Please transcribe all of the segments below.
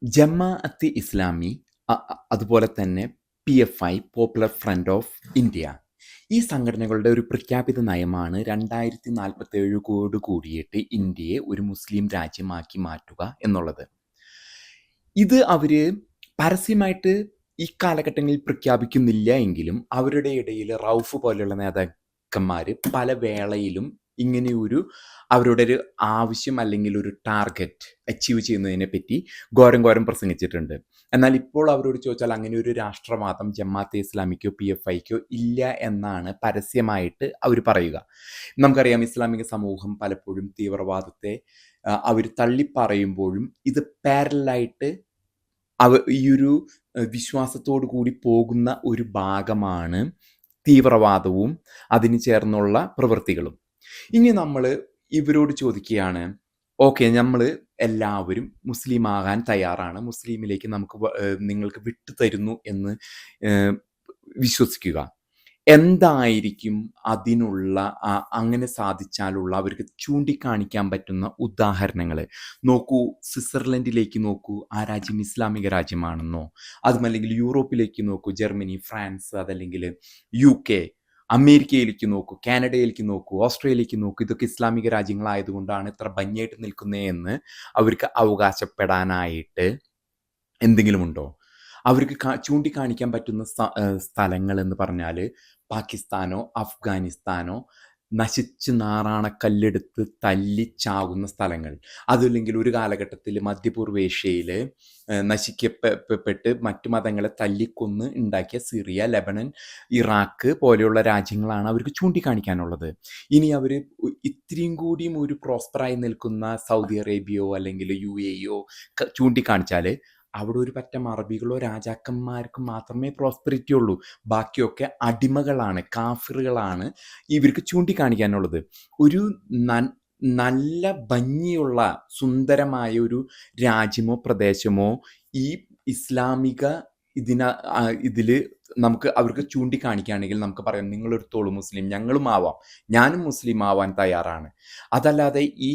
ജമാഅത്തെ ഇസ്ലാമി, അതുപോലെ തന്നെ PFI popular front of India. ഈ സംഘടനകളുടെ ഒരു പ്രഖ്യാപിത നയമാണ് 2047 കൂടിയിട്ട് ഇന്ത്യയെ ഒരു മുസ്ലിം രാജ്യമാക്കി മാറ്റുക എന്നുള്ളത്. ഇത് അവർ പരസ്യമായിട്ട് ഈ കാലഘട്ടങ്ങളിൽ പ്രഖ്യാപിക്കുന്നില്ല എങ്കിലും അവരുടെ ഇടയിൽ റൌഫ് പോലെയുള്ള നേതാക്കന്മാർ പല വേളയിലും ഇങ്ങനെയൊരു അവരുടെ ഒരു ആവശ്യം അല്ലെങ്കിൽ ഒരു ടാർഗറ്റ് അച്ചീവ് ചെയ്യുന്നതിനെ പറ്റി ഘോരം പ്രസംഗിച്ചിട്ടുണ്ട്. എന്നാൽ ഇപ്പോൾ അവരോട് ചോദിച്ചാൽ അങ്ങനെ ഒരു രാഷ്ട്രവാദം ജമാഅത്തെ ഇസ്ലാമിക്കോ PFIക്കോ ഇല്ല എന്നാണ് പരസ്യമായിട്ട് അവർ പറയുക. നമുക്കറിയാം, ഇസ്ലാമിക സമൂഹം പലപ്പോഴും തീവ്രവാദത്തെ അവർ തള്ളിപ്പറയുമ്പോഴും ഇത് പാരലായിട്ട് ഈ ഒരു വിശ്വാസത്തോടു കൂടി പോകുന്ന ഒരു ഭാഗമാണ് തീവ്രവാദവും അതിന് ചേർന്നുള്ള പ്രവൃത്തികളും. ഇനി നമ്മൾ ഇവരോട് ചോദിക്കുകയാണ്, ഓക്കെ, നമ്മൾ എല്ലാവരും മുസ്ലിം ആകാൻ തയ്യാറാണ്, മുസ്ലിമിലേക്ക് നിങ്ങൾക്ക് വിട്ടു തരുന്നു എന്ന് വിശ്വസിക്കുക. എന്തായിരിക്കും അതിനുള്ള അങ്ങനെ സാധിച്ചാലുള്ള അവർക്ക് ചൂണ്ടിക്കാണിക്കാൻ പറ്റുന്ന ഉദാഹരണങ്ങൾ? നോക്കൂ, സ്വിറ്റ്സർലൻഡിലേക്ക് നോക്കൂ, ആ രാജ്യം ഇസ്ലാമിക രാജ്യമാണെന്നോ? അതുമല്ലെങ്കിൽ യൂറോപ്പിലേക്ക് നോക്കൂ, ജർമ്മനി, ഫ്രാൻസ്, അതല്ലെങ്കിൽ UK, അമേരിക്കയിലേക്ക് നോക്കൂ, കാനഡയിലേക്ക് നോക്കൂ, ഓസ്ട്രേലിയയിലേക്ക് നോക്കൂ. ഇതൊക്കെ ഇസ്ലാമിക രാജ്യങ്ങളായതുകൊണ്ടാണ് ഇത്ര ഭംഗിയായിട്ട് നിൽക്കുന്നതെന്ന് അവർക്ക് അവകാശപ്പെടാനായിട്ട് എന്തെങ്കിലും ഉണ്ടോ? അവർക്ക് ചൂണ്ടിക്കാണിക്കാൻ പറ്റുന്ന സ്ഥലങ്ങൾ എന്ന് പറഞ്ഞാൽ പാകിസ്ഥാനോ അഫ്ഗാനിസ്ഥാനോ നശിച്ച് നാറാണക്കല്ലെടുത്ത് തല്ലിച്ചാകുന്ന സ്ഥലങ്ങൾ. അതല്ലെങ്കിൽ ഒരു കാലഘട്ടത്തിൽ മധ്യപൂർവേഷ്യയിൽ നശിക്കപ്പെട്ട് മറ്റു മതങ്ങളെ തല്ലിക്കൊന്ന് ഉണ്ടാക്കിയ സിറിയ, ലെബനൻ, ഇറാഖ് പോലെയുള്ള രാജ്യങ്ങളാണ് അവർക്ക് ചൂണ്ടിക്കാണിക്കാനുള്ളത്. ഇനി അവർ ഇത്രയും കൂടിയും ഒരു പ്രോസ്പറായി നിൽക്കുന്ന സൗദി അറേബ്യയോ അല്ലെങ്കിൽ UAEയോ ചൂണ്ടിക്കാണിച്ചാൽ അവിടെ ഒരു പറ്റം അറബികളോ രാജാക്കന്മാർക്കും മാത്രമേ പ്രോസ്പെരിറ്റി ഉള്ളൂ. ബാക്കിയൊക്കെ അടിമകളാണ്, കാഫിറുകളാണ് ഇവർക്ക് ചൂണ്ടിക്കാണിക്കാനുള്ളത്. ഒരു നല്ല ഭംഗിയുള്ള സുന്ദരമായ ഒരു രാജ്യമോ പ്രദേശമോ ഈ ഇസ്ലാമിക ഇതിൽ നമുക്ക് അവർക്ക് ചൂണ്ടിക്കാണിക്കുകയാണെങ്കിൽ നമുക്ക് പറയാം, നിങ്ങളെടുത്തോളൂ മുസ്ലിം, ഞങ്ങളും ആവാം, ഞാനും മുസ്ലിം ആവാൻ തയ്യാറാണ്. അതല്ലാതെ ഈ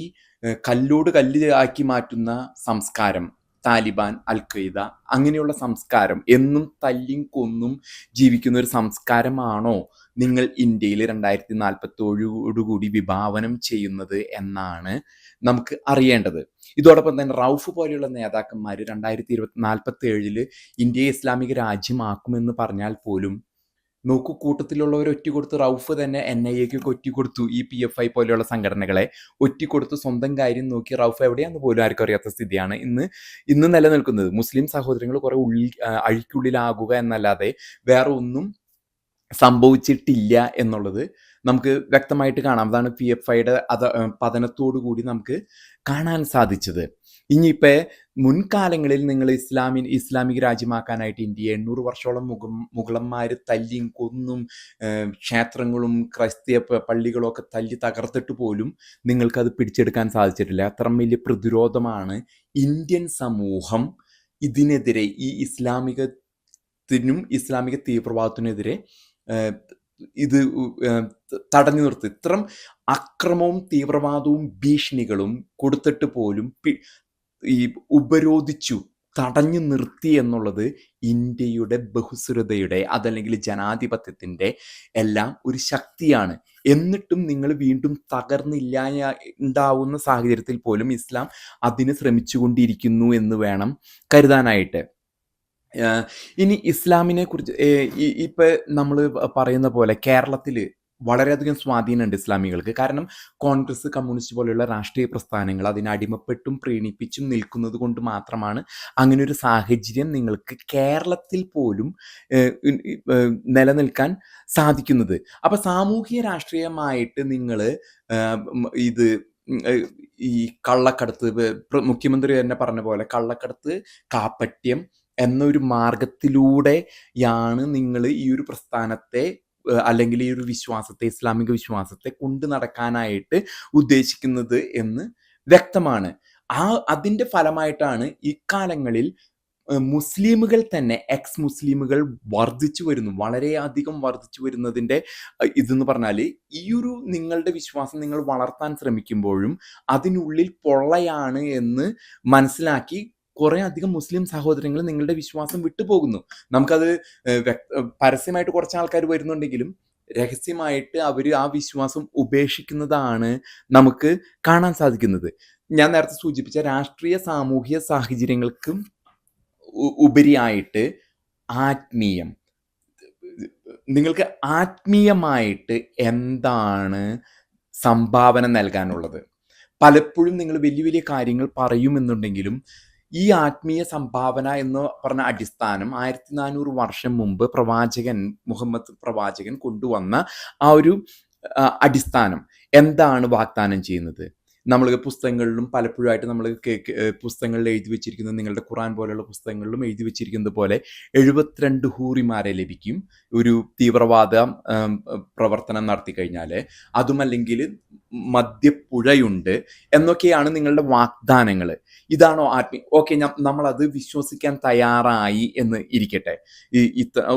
കല്ലോട് കല്ല് ആക്കി മാറ്റുന്ന സംസ്കാരം, താലിബാൻ, അൽ-ഖ്വയ്ദ അങ്ങനെയുള്ള സംസ്കാരം, എന്നും തല്ലിയും കൊന്നും ജീവിക്കുന്ന ഒരു സംസ്കാരമാണോ നിങ്ങൾ ഇന്ത്യയിൽ 2047 വിഭാവനം ചെയ്യുന്നത് എന്നാണ് നമുക്ക് അറിയേണ്ടത്. ഇതോടൊപ്പം തന്നെ റൌഫ് പോലെയുള്ള നേതാക്കന്മാർ 2047 ഇന്ത്യയെ ഇസ്ലാമിക രാജ്യമാക്കുമെന്ന് പറഞ്ഞാൽ പോലും നോക്കൂ, കൂട്ടത്തിലുള്ളവർ ഒറ്റിക്കൊടുത്ത് റൌഫ് തന്നെ NIAക്കൊക്കെ ഒറ്റിക്കൊടുത്തു. ഈ PFI പോലെയുള്ള സംഘടനകളെ ഒറ്റിക്കൊടുത്ത് സ്വന്തം കാര്യം നോക്കി റൌഫ് എവിടെയാണെന്ന് പോലും ആർക്കും അറിയാത്ത സ്ഥിതിയാണ് ഇന്ന് നിലനിൽക്കുന്നത്. മുസ്ലിം സഹോദരങ്ങൾ കുറെ അഴിക്കുള്ളിലാകുക എന്നല്ലാതെ വേറെ ഒന്നും സംഭവിച്ചിട്ടില്ല എന്നുള്ളത് നമുക്ക് വ്യക്തമായിട്ട് കാണാം. അതാണ് PFIയുടെ പതനത്തോടു കൂടി നമുക്ക് കാണാൻ സാധിച്ചത്. ഇനിയിപ്പോൾ മുൻകാലങ്ങളിൽ നിങ്ങൾ ഇസ്ലാമിക രാജ്യമാക്കാനായിട്ട് ഇന്ത്യയെ 800 വർഷോളം മുഗളന്മാർ തല്ലിയും കൊന്നും ക്ഷേത്രങ്ങളും ക്രൈസ്തവ പള്ളികളും ഒക്കെ തല്ലി തകർത്തിട്ട് പോലും നിങ്ങൾക്കത് പിടിച്ചെടുക്കാൻ സാധിച്ചിട്ടില്ല. അത്ര വലിയ പ്രതിരോധമാണ് ഇന്ത്യൻ സമൂഹം ഇതിനെതിരെ, ഈ ഇസ്ലാമിക തീവ്രവാദത്തിനെതിരെ ഇത് തടഞ്ഞു നിർത്തി. ഇത്തരം അക്രമവും തീവ്രവാദവും ഭീഷണികളും കൊടുത്തിട്ട് പോലും ഈ ഉപരോധിച്ചു തടഞ്ഞു നിർത്തി എന്നുള്ളത് ഇന്ത്യയുടെ ബഹുസ്വരതയുടെ, അതല്ലെങ്കിൽ ജനാധിപത്യത്തിൻ്റെ എല്ലാം ഒരു ശക്തിയാണ്. എന്നിട്ടും നിങ്ങൾ വീണ്ടും ഉണ്ടാവുന്ന സാഹചര്യത്തിൽ പോലും ഇസ്ലാം അതിന് ശ്രമിച്ചുകൊണ്ടിരിക്കുന്നു എന്ന് വേണം കരുതാനായിട്ട്. ഇനി ഇസ്ലാമിനെ കുറിച്ച് ഇപ്പം നമ്മൾ പറയുന്ന പോലെ കേരളത്തിൽ വളരെയധികം സ്വാധീനമുണ്ട് ഇസ്ലാമികൾക്ക്. കാരണം കോൺഗ്രസ്, കമ്മ്യൂണിസ്റ്റ് പോലെയുള്ള രാഷ്ട്രീയ പ്രസ്ഥാനങ്ങൾ അതിനെ അടിമപ്പെട്ടും പ്രീണിപ്പിച്ചും നിൽക്കുന്നത് കൊണ്ട് മാത്രമാണ് അങ്ങനെ ഒരു സാഹചര്യം നിങ്ങൾക്ക് കേരളത്തിൽ പോലും നിലനിൽക്കാൻ സാധിക്കുന്നത്. അപ്പം സാമൂഹിക രാഷ്ട്രീയമായിട്ട് നിങ്ങൾ ഇത് ഈ കള്ളക്കടത്ത്, മുഖ്യമന്ത്രി തന്നെ പറഞ്ഞ പോലെ കള്ളക്കടത്ത്, കാപ്പട്യം എന്നൊരു മാർഗത്തിലൂടെയാണ് നിങ്ങൾ ഈ ഒരു പ്രസ്ഥാനത്തെ അല്ലെങ്കിൽ ഈ ഒരു വിശ്വാസത്തെ, ഇസ്ലാമിക വിശ്വാസത്തെ കൊണ്ടു നടക്കാനായിട്ട് ഉദ്ദേശിക്കുന്നത് എന്ന് വ്യക്തമാണ്. അതിൻ്റെ ഫലമായിട്ടാണ് ഇക്കാലങ്ങളിൽ മുസ്ലിമുകൾ തന്നെ, എക്സ് മുസ്ലിമുകൾ വർദ്ധിച്ചു വരുന്നു. വളരെയധികം വർദ്ധിച്ചു വരുന്നതിൻ്റെ ഇതെന്ന് പറഞ്ഞാൽ ഈ ഒരു നിങ്ങളുടെ വിശ്വാസം നിങ്ങൾ വളർത്താൻ ശ്രമിക്കുമ്പോഴും അതിനുള്ളിൽ പൊള്ളയാണ് എന്ന് മനസ്സിലാക്കി കുറേ അധികം മുസ്ലിം സഹോദരങ്ങൾ നിങ്ങളുടെ വിശ്വാസം വിട്ടുപോകുന്നു. നമുക്കത് പരസ്യമായിട്ട് കുറച്ച് ആൾക്കാർ വരുന്നുണ്ടെങ്കിലും രഹസ്യമായിട്ട് അവർ ആ വിശ്വാസം ഉപേക്ഷിക്കുന്നതാണ് നമുക്ക് കാണാൻ സാധിക്കുന്നത്. ഞാൻ നേരത്തെ സൂചിപ്പിച്ച രാഷ്ട്രീയ സാമൂഹ്യ സാഹചര്യങ്ങൾക്കും ഉപരിയായിട്ട് ആത്മീയം, നിങ്ങൾക്ക് ആത്മീയമായിട്ട് എന്താണ് സംഭാവന നൽകാനുള്ളത്? പലപ്പോഴും നിങ്ങൾ വലിയ വലിയ കാര്യങ്ങൾ പറയുമെന്നുണ്ടെങ്കിലും ഈ ആത്മീയ സംഭാവന എന്ന് പറഞ്ഞ അടിസ്ഥാനം 1400 വർഷം മുമ്പ് മുഹമ്മദ് പ്രവാചകൻ കൊണ്ടുവന്ന ആ ഒരു അടിസ്ഥാനം എന്താണ് വാഗ്ദാനം ചെയ്യുന്നത്? നമ്മൾ പുസ്തകങ്ങളിലും പലപ്പോഴായിട്ട് നമ്മൾ പുസ്തകങ്ങളിൽ എഴുതി വെച്ചിരിക്കുന്നത്, നിങ്ങളുടെ ഖുറാൻ പോലെയുള്ള പുസ്തകങ്ങളിലും എഴുതി വെച്ചിരിക്കുന്നത് പോലെ 72 ഹൂറിമാരെ ലഭിക്കും ഒരു തീവ്രവാദ പ്രവർത്തനം നടത്തി കഴിഞ്ഞാൽ, അതുമല്ലെങ്കിൽ മദ്യപ്പുഴയുണ്ട് എന്നൊക്കെയാണ് നിങ്ങളുടെ വാഗ്ദാനങ്ങൾ. ഇതാണോ ഓക്കെ, നമ്മളത് വിശ്വസിക്കാൻ തയ്യാറായി എന്ന് ഇരിക്കട്ടെ.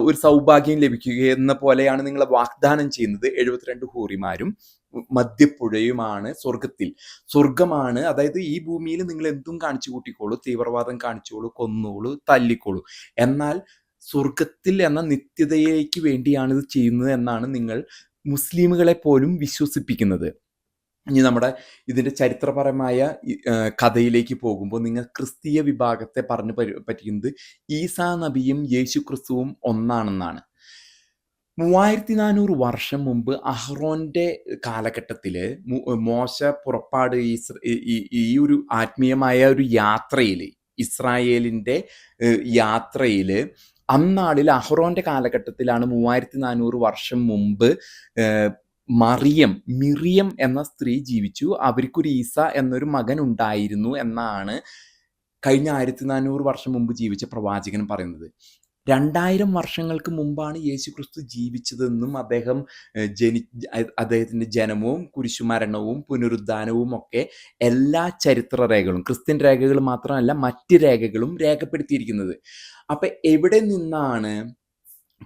ഒരു സൗഭാഗ്യം ലഭിക്കുക എന്ന പോലെയാണ് നിങ്ങൾ വാഗ്ദാനം ചെയ്യുന്നത്. 72 ഹൂറിമാരും മദ്യപ്പുഴയുമാണ് സ്വർഗമാണ്. അതായത് ഈ ഭൂമിയിൽ നിങ്ങൾ എന്തും കാണിച്ചു കൂട്ടിക്കോളൂ, തീവ്രവാദം കാണിച്ചോളൂ, കൊന്നോളൂ, തല്ലിക്കോളൂ, എന്നാൽ സ്വർഗത്തിൽ എന്ന നിത്യതയിലേക്ക് വേണ്ടിയാണ് ഇത് ചെയ്യുന്നത് എന്നാണ് നിങ്ങൾ മുസ്ലിമുകളെ പോലും വിശ്വസിപ്പിക്കുന്നത്. ഇനി നമ്മുടെ ഇതിൻ്റെ ചരിത്രപരമായ കഥയിലേക്ക് പോകുമ്പോൾ നിങ്ങൾ ക്രിസ്തീയ വിഭാഗത്തെ പറഞ്ഞു പറ്റിക്കുന്നത് ഈസാ നബിയും യേശു ക്രിസ്തുവും ഒന്നാണെന്നാണ്. 3400 വർഷം മുമ്പ് അഹ്റോന്റെ കാലഘട്ടത്തിൽ മോശ പുറപ്പാട് ഈ ഒരു ആത്മീയമായ ഒരു യാത്രയിൽ, ഇസ്രായേലിൻ്റെ യാത്രയിൽ, അന്നാളിൽ അഹ്റോന്റെ കാലഘട്ടത്തിലാണ് 3400 വർഷം മുമ്പ് മിറിയം എന്ന സ്ത്രീ ജീവിച്ചു. അവർക്കൊരു ഈസ എന്നൊരു മകൻ ഉണ്ടായിരുന്നു എന്നാണ് കഴിഞ്ഞ 1400 വർഷം മുമ്പ് ജീവിച്ച പ്രവാചകൻ പറയുന്നത്. 2000 വർഷങ്ങൾക്ക് മുമ്പാണ് യേശു ക്രിസ്തു ജീവിച്ചതെന്നും അദ്ദേഹത്തിൻ്റെ ജനനവും കുരിശുമരണവും പുനരുദ്ധാനവും ഒക്കെ എല്ലാ ചരിത്ര രേഖകളും, ക്രിസ്ത്യൻ രേഖകൾ മാത്രമല്ല മറ്റ് രേഖകളും രേഖപ്പെടുത്തിയിരിക്കുന്നത്. അപ്പം എവിടെ നിന്നാണ്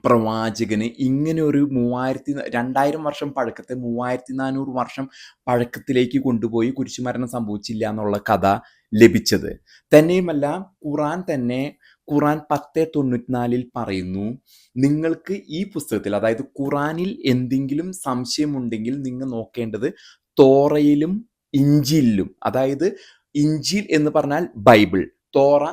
പ്രവാചകന് ഇങ്ങനെ ഒരു 2000 വർഷം പഴക്കത്തെ 3400 വർഷം പഴക്കത്തിലേക്ക് കൊണ്ടുപോയി കുരിശുമരണം സംഭവിച്ചില്ല എന്നുള്ള കഥ ലഭിച്ചത്? തന്നെയുമല്ല, ഖുറാൻ 10:94 പറയുന്നു, നിങ്ങൾക്ക് ഈ പുസ്തകത്തിൽ, അതായത് ഖുറാനിൽ എന്തെങ്കിലും സംശയമുണ്ടെങ്കിൽ നിങ്ങൾ നോക്കേണ്ടത് തോറയിലും ഇഞ്ചിയിലും. അതായത് ഇഞ്ചിൽ എന്ന് പറഞ്ഞാൽ ബൈബിൾ, തോറ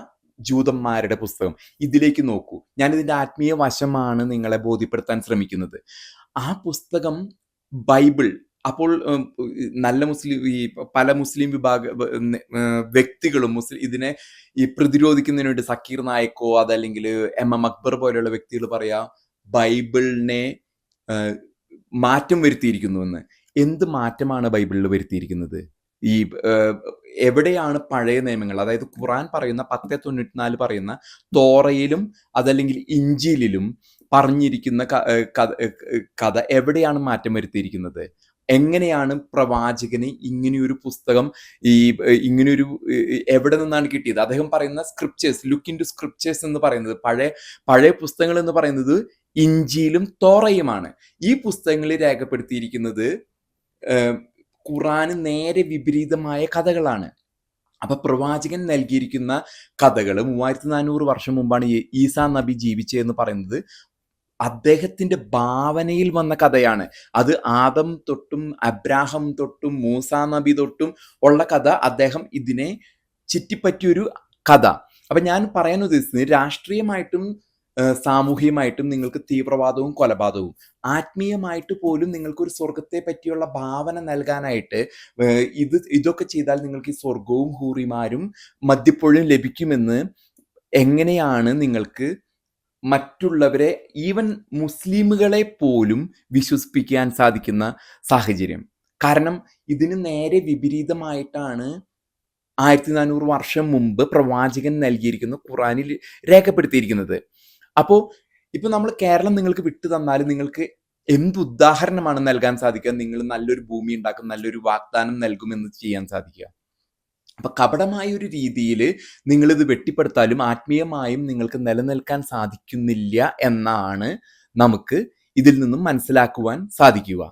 ജൂതന്മാരുടെ പുസ്തകം, ഇതിലേക്ക് നോക്കൂ. ഞാനിതിൻ്റെ ആത്മീയ വശമാണ് നിങ്ങളെ ബോധ്യപ്പെടുത്താൻ ശ്രമിക്കുന്നത്. ആ പുസ്തകം ബൈബിൾ. അപ്പോൾ നല്ല പല മുസ്ലിം വിഭാഗ വ്യക്തികളും ഇതിനെ പ്രതിരോധിക്കുന്നതിന് വേണ്ടി സക്കീർ നായിക്കോ അതല്ലെങ്കിൽ MM അക്ബർ പോലെയുള്ള വ്യക്തികൾ പറയാ ബൈബിളിനെ മാറ്റം വരുത്തിയിരിക്കുന്നുവെന്ന്. എന്ത് മാറ്റമാണ് ബൈബിളിൽ വരുത്തിയിരിക്കുന്നത്? എവിടെയാണ് പഴയ നിയമങ്ങൾ, അതായത് ഖുറാൻ പറയുന്ന 10:94 പറയുന്ന തോറയിലും അതല്ലെങ്കിൽ ഇഞ്ചിയിലും പറഞ്ഞിരിക്കുന്ന കഥ എവിടെയാണ് മാറ്റം വരുത്തിയിരിക്കുന്നത്? എങ്ങനെയാണ് പ്രവാചകന് ഇങ്ങനെയൊരു പുസ്തകം ഇങ്ങനെയൊരു എവിടെ നിന്നാണ് കിട്ടിയത്? അദ്ദേഹം പറയുന്ന scriptures, look into scriptures എന്ന് പറയുന്നത്, പഴയ പുസ്തകങ്ങൾ എന്ന് പറയുന്നത് ഇഞ്ചിയിലും തോറയുമാണ്. ഈ പുസ്തകങ്ങളിൽ രേഖപ്പെടുത്തിയിരിക്കുന്നത് ഖുറാന് നേരെ വിപരീതമായ കഥകളാണ്. അപ്പൊ പ്രവാചകൻ നൽകിയിരിക്കുന്ന കഥകൾ 3400 വർഷം മുമ്പാണ് ഈസാ നബി ജീവിച്ചതെന്ന് പറയുന്നത് അദ്ദേഹത്തിന്റെ ഭാവനയിൽ വന്ന കഥയാണ്. അത് ആദം തൊട്ടും അബ്രാഹം തൊട്ടും മൂസാ നബി തൊട്ടും ഉള്ള കഥ. അദ്ദേഹം ഇതിനെ ചുറ്റിപ്പറ്റിയൊരു കഥ. അപ്പൊ ഞാൻ പറയാൻ ഉദ്ദേശിച്ചത്, രാഷ്ട്രീയമായിട്ടും സാമൂഹികമായിട്ടും നിങ്ങൾക്ക് തീവ്രവാദവും കൊലപാതകവും, ആത്മീയമായിട്ട് പോലും നിങ്ങൾക്കൊരു സ്വർഗത്തെ പറ്റിയുള്ള ഭാവന നൽകാനായിട്ട് ഇതൊക്കെ ചെയ്താൽ നിങ്ങൾക്ക് ഈ സ്വർഗവും ഹൂറിമാരും മദ്യപ്പുഴയും ലഭിക്കുമെന്ന് എങ്ങനെയാണ് നിങ്ങൾക്ക് മറ്റുള്ളവരെ, ഈവൻ മുസ്ലിമുകളെ പോലും വിശ്വസിപ്പിക്കാൻ സാധിക്കുന്ന സാഹചര്യം? കാരണം ഇതിന് നേരെ വിപരീതമായിട്ടാണ് 1400 വർഷം മുമ്പ് പ്രവാചകൻ നൽകിയിരിക്കുന്ന ഖുറാനിൽ രേഖപ്പെടുത്തിയിരിക്കുന്നത്. അപ്പോൾ ഇപ്പൊ നമ്മൾ കേരളം നിങ്ങൾക്ക് വിട്ടു തന്നാൽ നിങ്ങൾക്ക് എന്തുദാഹരണമാണ് നൽകാൻ സാധിക്കുക? നിങ്ങൾ നല്ലൊരു ഭൂമി ഉണ്ടാക്കും, നല്ലൊരു വാഗ്ദാനം നൽകുമെന്ന് ചെയ്യാൻ സാധിക്കുക? അപ്പൊ കപടമായ ഒരു രീതിയിൽ നിങ്ങളിത് വെട്ടിപ്പെടുത്താലും ആത്മീയമായും നിങ്ങൾക്ക് നിലനിൽക്കാൻ സാധിക്കുന്നില്ല എന്നാണ് നമുക്ക് ഇതിൽ നിന്നും മനസ്സിലാക്കുവാൻ സാധിക്കുക.